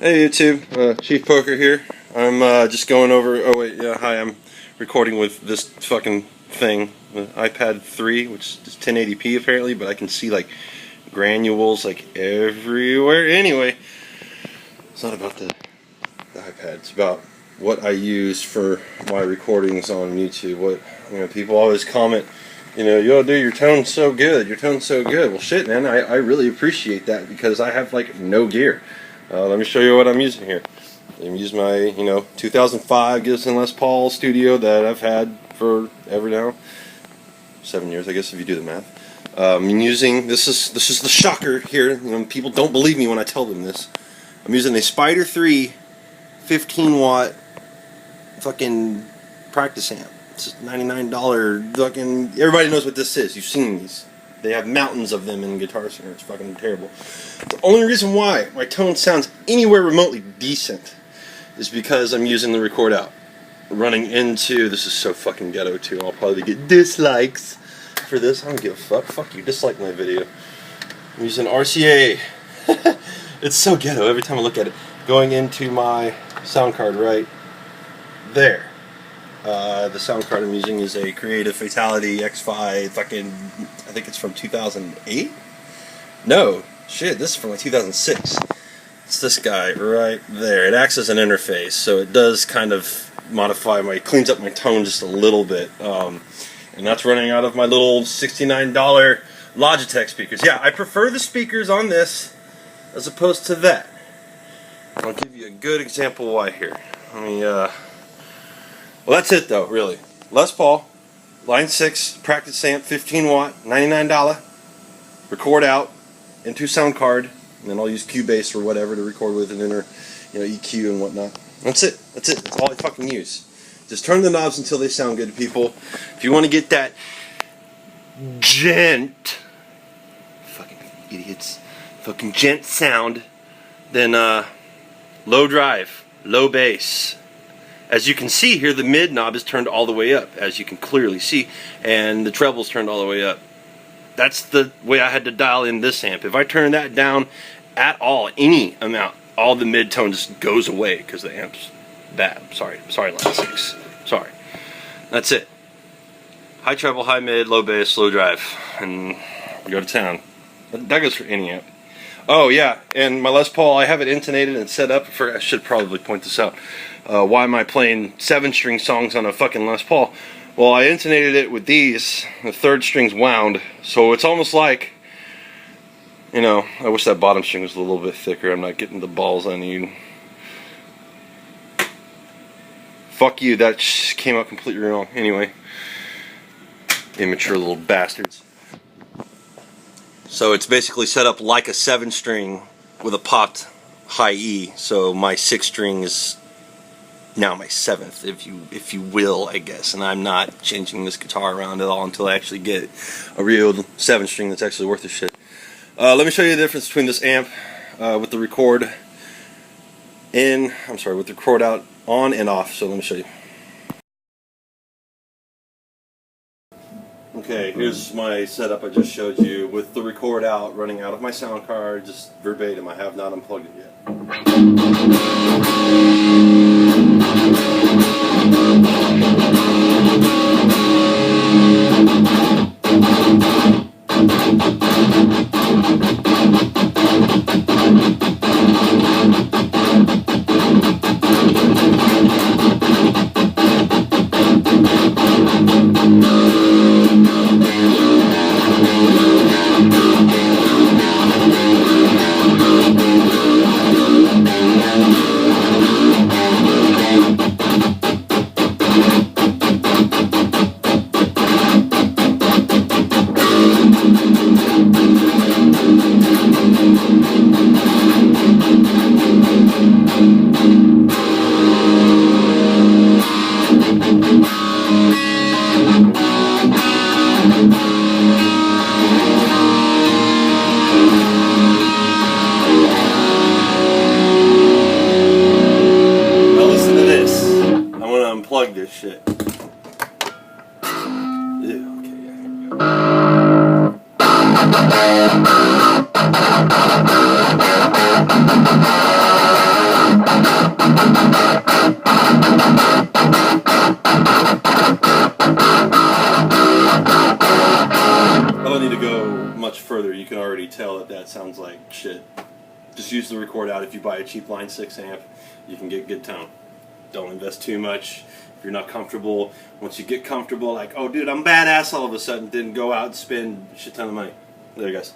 Hey YouTube, Chief Poker here. I'm just going over. Oh wait, yeah, hi. I'm recording with this fucking thing, the iPad 3, which is 1080p apparently, but I can see like granules like everywhere. Anyway, it's not about the iPad. It's about what I use for my recordings on YouTube. People always comment, yo, dude, your tone's so good. Your tone's so good. Well, shit, man. I really appreciate that because I have like no gear. Let me show you what I'm using here. I'm using my, 2005 Gibson Les Paul Studio that I've had forever now. 7 years, I guess, if you do the math. I'm using, this is the shocker here. People don't believe me when I tell them this. I'm using a Spider 3 15-watt fucking practice amp. It's $99 fucking, everybody knows what this is. You've seen these. They have mountains of them in Guitar Center. It's fucking terrible. The only reason why my tone sounds anywhere remotely decent is because I'm using the record out. Running into, this is so fucking ghetto too, I'll probably get dislikes for this. I don't give a fuck. Fuck you, dislike my video. I'm using RCA. It's so ghetto every time I look at it. Going into my sound card right there. The sound card I'm using is a Creative Fatality X5 fucking, I think it's from 2008? No, shit, this is from like 2006. It's this guy right there. It acts as an interface, so it does kind of cleans up my tone just a little bit. And that's running out of my little $69 Logitech speakers. Yeah, I prefer the speakers on this as opposed to that. I'll give you a good example why here. Well, that's it though, really. Les Paul, line 6, practice amp, 15 watt, $99. Record out into sound card, and then I'll use Cubase or whatever to record with and enter, EQ and whatnot. That's it. That's it. That's all I fucking use. Just turn the knobs until they sound good to people. If you want to get that fucking idiots, fucking gent sound, then low drive, low bass. As you can see here, the mid knob is turned all the way up, as you can clearly see, and the treble's turned all the way up. That's the way I had to dial in this amp. If I turn that down at all, any amount, all the mid tone just goes away because the amp's bad. Sorry, line 6. Sorry. That's it. High treble, high mid, low bass, low drive, and we go to town. That goes for any amp. Oh yeah, and my Les Paul, I have it intonated and set up for, I should probably point this out. Why am I playing 7-string songs on a fucking Les Paul? Well, I intonated it with these. The 3rd string's wound, so it's almost like, I wish that bottom string was a little bit thicker. I'm not getting the balls I need. Fuck you, that came out completely wrong. Anyway, immature little bastards. So it's basically set up like a 7-string with a popped high E. So my 6th string is now my 7th, if you will, I guess. And I'm not changing this guitar around at all until I actually get a real 7-string that's actually worth the shit. Let me show you the difference between this amp with the record with the record out on and off. So let me show you. Okay, here's my setup I just showed you with the record out running out of my sound card, just verbatim. I have not unplugged it yet. Unplug this shit. Ew, okay, yeah, here we go. further, you can already tell that that sounds like shit. Just use the record out. If you buy a cheap Line 6 amp, you can get good tone. Don't invest too much. If you're not comfortable, once you get comfortable, like, oh dude, I'm badass all of a sudden, then go out and spend a shit ton of money. There you guys.